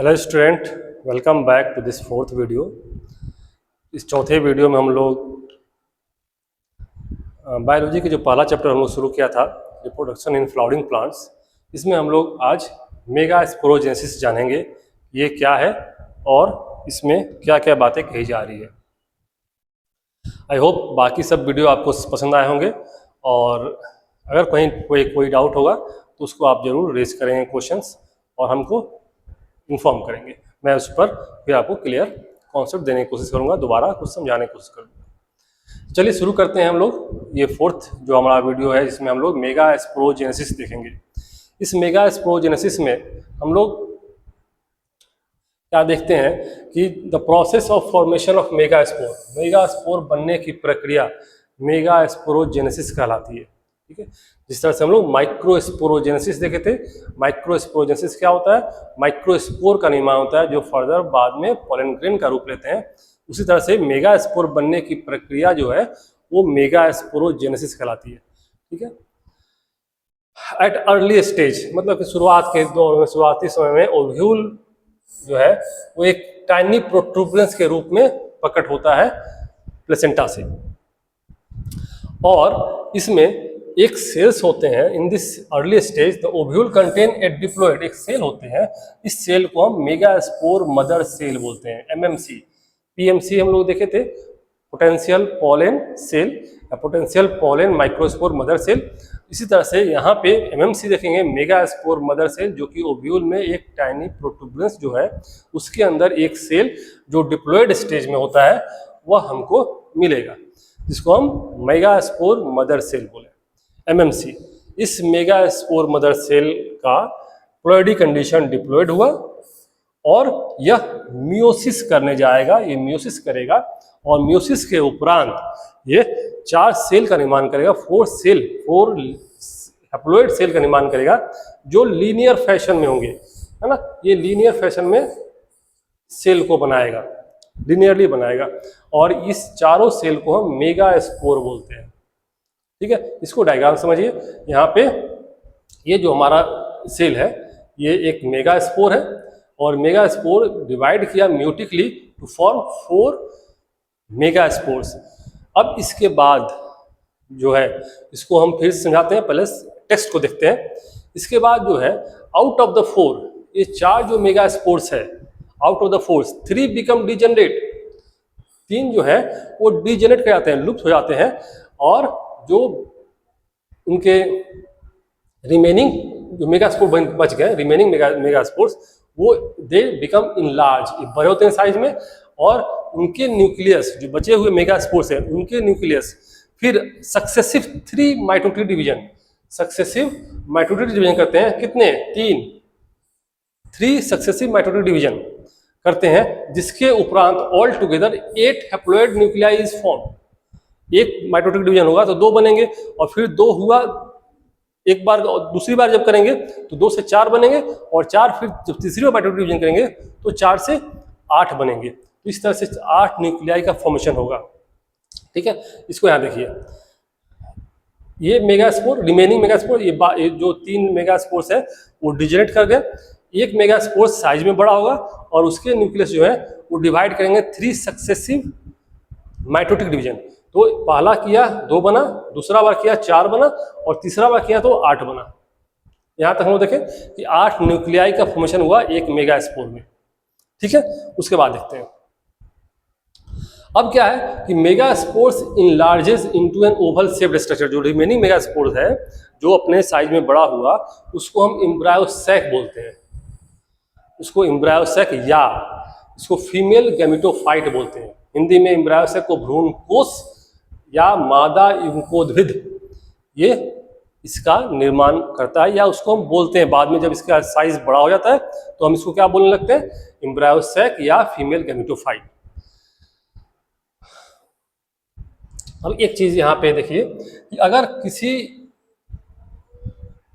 Hello student, welcome back to this fourth video. इस चौथे video में हम लोग बायोलॉजी के जो पहला चैप्टर हम लोग शुरू किया था, रिप्रोडक्शन इन फ्लावरिंग प्लांट्स, इसमें हम लोग आज मेगा स्पोरोजेनेसिस जानेंगे ये क्या है और इसमें क्या क्या बातें कही जा रही है। आई होप बाकी सब वीडियो आपको पसंद आए होंगे और अगर कहीं कोई डाउट होगा तो उसको आप ज़रूर रेज करेंगे क्वेश्चंस और हमको इन्फॉर्म करेंगे। मैं उस पर फिर आपको क्लियर कॉन्सेप्ट देने की कोशिश करूंगा, दोबारा कुछ समझाने की कोशिश करूंगा। चलिए शुरू करते हैं हम लोग। ये फोर्थ जो हमारा वीडियो है जिसमें हम लोग मेगा स्पोरोजेनेसिस देखेंगे। इस मेगा स्पोरोजेनेसिस में हम लोग क्या देखते हैं कि the process of formation of mega spore बनने की प्रक्रिया मेगा स्पोरोजेनेसिस कहलाती है। ठीक है, जिस तरह से हम लोग माइक्रोस्पोरोजेनेसिस देखे थे। माइक्रोस्पोरोजेनेसिस क्या होता है? माइक्रोस्पोर का निर्माण होता है जो फर्दर बाद में पोलन ग्रेन का रूप लेते हैं। उसी तरह से मेगा स्पोर बनने की प्रक्रिया जो है वो मेगा स्पोरोजेनेसिस कहलाती है। ठीक है, एट अर्ली स्टेज मतलब कि शुरुआत के दौर में, शुरुआती समय में ओव्यूल जो है वो एक टाइनी प्रोट्रूबरेंस के रूप में प्रकट होता है प्लेसेंटा से, और इसमें एक सेल्स होते हैं। In this early stage the ovule contain a diploid, एक सेल होते हैं। इस सेल को हम मेगा स्पोर मदर सेल बोलते हैं, एमएमसी। पीएमसी हम लोग देखे थे, पोटेंशियल पोलन सेल या potential pollen microspore mother cell. इसी तरह से यहाँ पे एमएमसी देखेंगे, मेगा स्पोर मदर सेल, जो कि ओव्यूल में एक टाइनी प्रोट्रूबरेंस जो है उसके अंदर एक सेल जो डिप्लॉइड स्टेज में होता है वह हमको मिलेगा, जिसको हम मेगा स्पोर मदर सेल बोले, एमएमसी। इस मेगा स्पोर मदर सेल का प्लॉइडी कंडीशन डिप्लॉइड हुआ और यह मियोसिस करने जाएगा। ये मियोसिस करेगा और मियोसिस के उपरांत ये 4 सेल का निर्माण करेगा, 4 हैप्लॉइड सेल का निर्माण करेगा जो लीनियर फैशन में होंगे, है ना। ये लीनियर फैशन में सेल को बनाएगा, लीनियरली बनाएगा, और इस चारों सेल को हम मेगा स्पोर बोलते हैं। ठीक है, इसको डायग्राम समझिए। यहाँ पे ये जो हमारा सेल है ये एक मेगा स्पोर है और मेगा स्पोर डिवाइड किया म्यूटिकली टू फॉर्म 4 मेगा स्पोर्स। अब इसके बाद जो है इसको हम फिर समझाते हैं, पहले टेक्स्ट को देखते हैं। इसके बाद जो है आउट ऑफ द 4, ये 4 जो मेगा स्पोर्स है, out of the 4 3 become degenerate. 3 जो है वो डिजेनरेट कर जाते हैं, लुप्त हो जाते हैं, और जो उनके रिमेनिंग जो मेगा स्पोर बच गए, रिमेनिंग मेगा स्पोर्स, वो दे बिकम इन लार्ज, बड़े होते हैं साइज में, और उनके न्यूक्लियस जो बचे हुए मेगा स्पोर्स हैं उनके न्यूक्लियस फिर successive 3 mitotic division, successive mitotic division करते हैं। कितने? 3 सक्सेसिव माइटोटिक डिवीजन करते हैं, जिसके उपरांत all together 8 haploid nuclei is form. एक माइटोटिक डिवीजन होगा तो 2 बनेंगे, और फिर 2 हुआ एक बार, दूसरी बार जब करेंगे तो 2 से 4 बनेंगे, और 4 फिर जब तीसरी बार माइटोटिक डिवीजन करेंगे तो 4 से 8 बनेंगे। तो इस तरह से 8 न्यूक्लियाई का फॉर्मेशन होगा। ठीक है, इसको यहाँ देखिए, ये मेगास्पोर, रिमेनिंग मेगास्पोर, ये जो 3 मेगास्पोर्स है वो डिजेनरेट कर गए। एक मेगास्पोर साइज में बड़ा होगा और उसके न्यूक्लियस जो है वो डिवाइड करेंगे 3 सक्सेसिव माइटोटिक डिवीजन। तो पहला किया 2 बना, दूसरा बार किया 4 बना, और तीसरा बार किया तो 8 बना। यहाँ तक हम लोग देखें कि 8 न्यूक्लियाई का फॉर्मेशन हुआ एक मेगास्पोर में। ठीक है, उसके बाद देखते हैं अब क्या है कि megaspores enlarges into an oval shaped structure. जो रिमेनिंग मेगास्पोर्स है जो अपने साइज में बड़ा हुआ उसको हम एम्ब्रायोसैक बोलते हैं, उसको एम्ब्रायोसैक, या इसको फीमेल गैमेटोफाइट बोलते हैं। हिंदी में एम्ब्रायोसैक को भ्रूण कोष या मादा युग्मकोद्भिद ये इसका निर्माण करता है, या उसको हम बोलते हैं बाद में जब इसका साइज बड़ा हो जाता है तो हम इसको क्या बोलने लगते हैं? एम्ब्रायोसैक या फीमेल गैमेटोफाइट। अब एक चीज यहाँ पे देखिए कि अगर किसी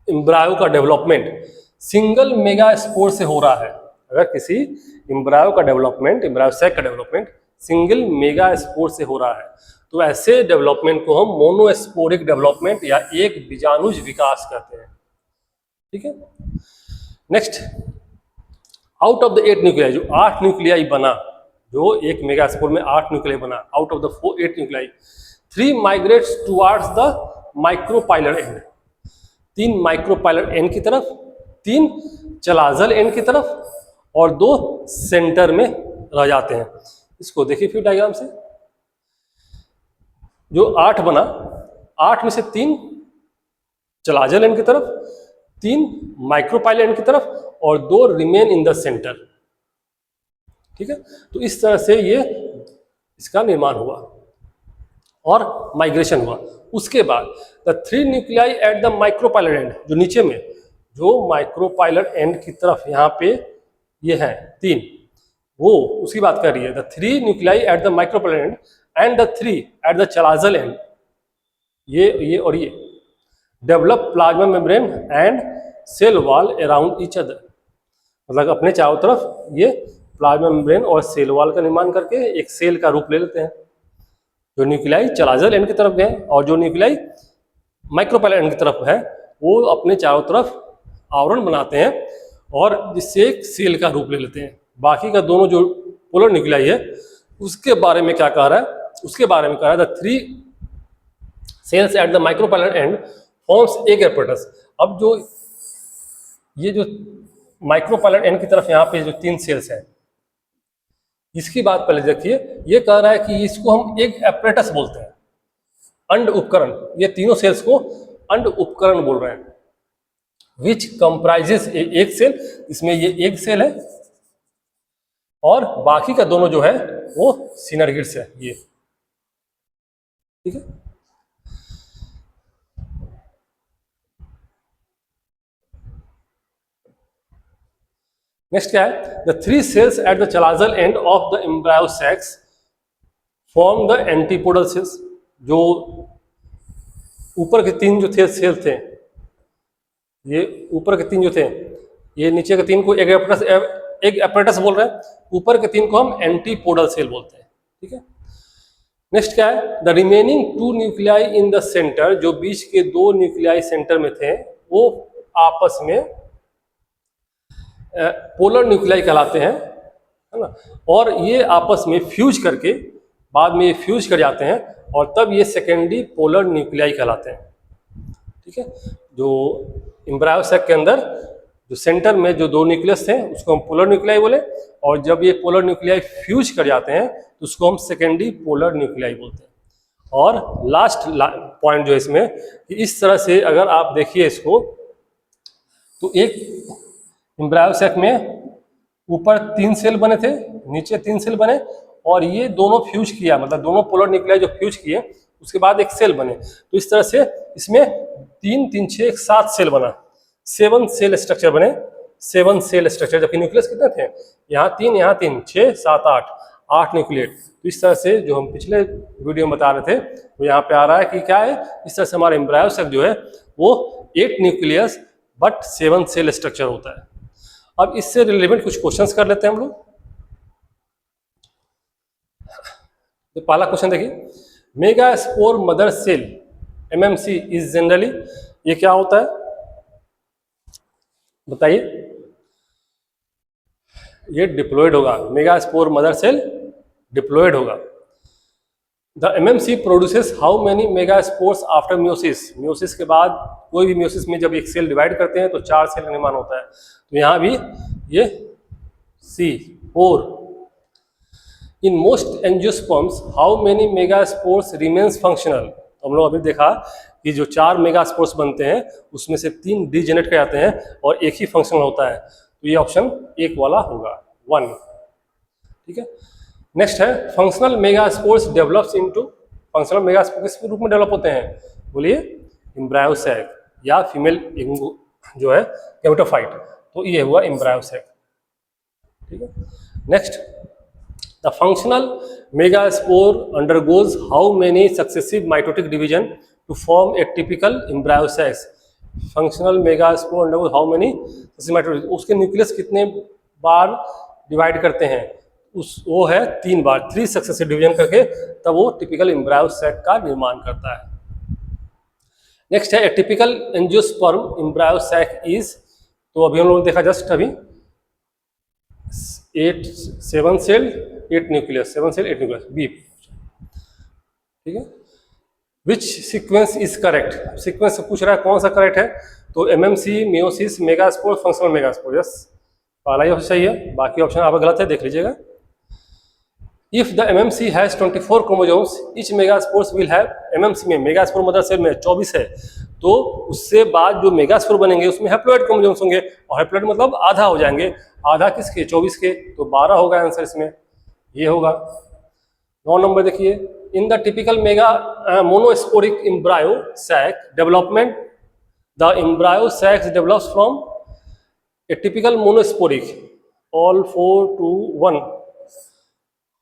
एम्ब्रायो का डेवलपमेंट सिंगल मेगा स्पोर से हो रहा है, अगर किसी एम्ब्रायो का डेवलपमेंट, एम्ब्रायोसैक का डेवलपमेंट सिंगल मेगा स्पोर से हो रहा है, तो ऐसे डेवलपमेंट को हम मोनोस्पोरिक डेवलपमेंट या एक बीजाणुज विकास कहते हैं। ठीक है, next, out of the 8 nuclei, जो 8 न्यूक्लियाई बना, जो एक मेगास्पोर में 8 न्यूक्लियाई बना, out of the 8 nuclei 3 migrates towards the micropylar and, 3 micropylar and की तरफ, 3 चलाजल एंड की तरफ और 2 सेंटर में रह जाते हैं। इसको देखिए फिर डायग्राम से, जो 8 बना, 8 में से 3 चलाजल एंड की तरफ, 3 माइक्रोपाइलर एंड की तरफ और 2 रिमेन इन द सेंटर। ठीक है, तो इस तरह से ये इसका निर्माण हुआ और माइग्रेशन हुआ। उसके बाद the 3 nuclei at the micropylar and, जो नीचे में जो माइक्रोपाइलर एंड की तरफ यहाँ पे ये है 3, वो उसकी बात कर रही है। The 3 nuclei at the micropylar end and the 3 at the chalazal end, ये और ये develop plasma membrane and cell wall around each other, मतलब अपने चारों तरफ ये प्लाज्मा मेम्ब्रेन और सेल वॉल का निर्माण करके एक सेल का रूप ले लेते हैं। जो न्यूक्लियाई चलाजल एंड की तरफ गए और जो न्यूक्लियाई माइक्रोपाइलर एंड की तरफ है, वो अपने चारों तरफ आवरण बनाते हैं और जिससे एक सेल का रूप ले लेते हैं। बाकी का दोनों जो पोलर न्यूक्लियाई है उसके बारे में क्या कह रहा है, उसके बारे में कह रहा है the 3 cells at the micropylar end forms egg apparatus. अब जो ये जो माइक्रोपाइलर एंड की तरफ यहाँ पे जो 3 सेल्स हैं, इसकी बात पहले देखिए। ये कह रहा है कि इसको हम एक एपरेटस बोलते हैं, अंड उपकरण। ये तीनों सेल्स को अंड उपकरण बोल रहे हैं। विच कंप्राइजेस एक सेल, इसमें ये एक सेल है और बाकी का दोनों जो है वो सिनर्गिड्स है ये। ठीक है, नेक्स्ट क्या है, the 3 cells at the chalazal end of the embryo sac form the antipodal cells. जो ऊपर के 3 जो थे सेल थे, ये ऊपर के 3 जो थे, ये नीचे के 3 को एक एपरेटस बोल रहे हैं, ऊपर के 3 को हम एंटीपोडल सेल बोलते हैं। ठीक है, नेक्स्ट क्या है, the remaining 2 nuclei in the centre, जो बीच के 2 न्यूक्लियाई सेंटर में थे वो आपस में पोलर न्यूक्लियाई कहलाते हैं, है ना। और ये आपस में फ्यूज करके बाद में ये फ्यूज कर जाते हैं और तब ये सेकेंडरी पोलर न्यूक्लियाई कहलाते हैं। ठीक है, जो एम्ब्रायो सैक के अंदर जो सेंटर में जो 2 न्यूक्लियस थे उसको हम पोलर न्यूक्लियाई बोले, और जब ये पोलर न्यूक्लियाई फ्यूज कर जाते हैं तो उसको हम सेकेंडरी पोलर न्यूक्लियाई बोलते हैं। और लास्ट पॉइंट जो है इसमें, कि इस तरह से अगर आप देखिए इसको, तो एक एम्ब्रायो सैक में ऊपर 3 सेल बने थे, नीचे 3 सेल बने, और ये दोनों फ्यूज किया, मतलब दोनों पोलर न्यूक्लियाई जो फ्यूज किए उसके बाद एक सेल बने। तो इस तरह से इसमें 3 3 6 7 सेल बना, 7 सेल स्ट्रक्चर बने, 7 सेल स्ट्रक्चर। जबकि न्यूक्लियस कितने थे, यहाँ 3 6 7 8 न्यूक्लियट। तो इस तरह से जो हम पिछले वीडियो में बता रहे थे वो यहाँ पे आ रहा है कि क्या है, इस तरह से हमारा एम्ब्रायो सैक जो है वो 8 न्यूक्लियस बट 7 सेल स्ट्रक्चर होता है। अब इससे रिलेवेंट कुछ क्वेश्चंस कर लेते हैं हम लोग। तो पहला क्वेश्चन देखिए, megaspore mother cell MMC is generally, ये क्या होता है बताइए। ये डिप्लॉयड होगा, मेगास्पोर मदर सेल डिप्लॉयड होगा। The MMC produces how many megaspores after meiosis, meiosis के बाद कोई भी म्योसिस में जब एक सेल डिवाइड करते हैं तो 4 सेल का निर्माण होता है। तो यहाँ भी ये C4। In most angiosperms how many megaspores remains functional, हम लोग अभी देखा कि जो 4 मेगास्पोर्स बनते हैं उसमें से 3 डीजेनरेट कर जाते हैं और एक ही फंक्शनल होता है। तो ये ऑप्शन 1 वाला होगा 1। ठीक है, नेक्स्ट है functional megaspores develops into, functional megaspore किस रूप में डेवलप होते हैं बोलिए, एम्ब्रायो सैक या फीमेल जो है गेमेटोफाइट, तो ये हुआ एम्ब्रायो सैक। ठीक है, next the functional megaspore undergoes how many successive mitotic division to form a typical embryo sac. Functional megaspore undergoes how many successive mitotic, उसके न्यूक्लियस कितने बार डिवाइड करते हैं, वो है 3 बार, 3 सक्सेसिव डिवीजन करके तब वो टिपिकल एम्ब्रायो सैक का निर्माण करता है। नेक्स्ट है a typical angiosperm embryo sac is, तो अभी हम लोगों ने देखा जस्ट अभी 8 7 cell 8 nucleus, 7 cell 8 nucleus, B. ठीक है, which sequence is correct, sequence पूछ रहा है कौन सा करेक्ट है, तो MMC, meiosis, megaspore, functional megaspore, yes पहला ही ऑप्शन सही है, बाकी ऑप्शन आप गलत है, देख लीजिएगा। If the MMC has 24 chromosomes, each megaspores will have, MMC में मेगास्पोर मदर सेल में 24 है, तो उससे बाद जो मेगास्पोर बनेंगे उसमें हैप्लॉइड क्रोमोसोम्स होंगे, और हैप्लॉइड मतलब आधा हो जाएंगे, आधा किसके, 24 के, तो 12 होगा आंसर इसमें, ये होगा। 9 नंबर देखिए, in the typical mega monosporic embryo sac development, the embryo sacs develops from a typical monosporic, all 4 to 1,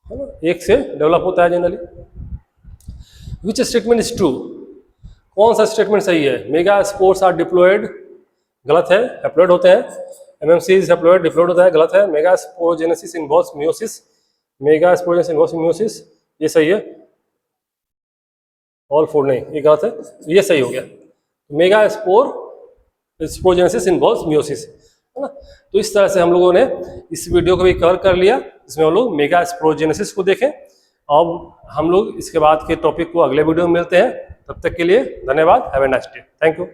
है ना, एक से डेवलप होता है generally. Which statement is true, कौन सा स्टेटमेंट सही है, मेगा स्पोर्स आर डिप्लॉयड, गलत है, हैप्लॉइड होते हैं, एमएमसीज हैप्लॉइड, डिप्लॉयड होता है, गलत है, mega sporogenesis involves meiosis, mega sporogenesis involves meiosis, ये सही है, ऑल 4 नहीं, ये गलत है, ये सही हो गया, मेगा स्पोरोजेनेसिस इन्वॉल्व्स मियोसिस, है ना। तो इस तरह से हम लोगों ने इस वीडियो को भी कवर कर लिया, इसमें हम लोग मेगा स्पोरोजेनेसिस को देखें। अब हम लोग इसके बाद के टॉपिक को अगले वीडियो में मिलते हैं, तब तक के लिए धन्यवाद, have a nice day, thank you.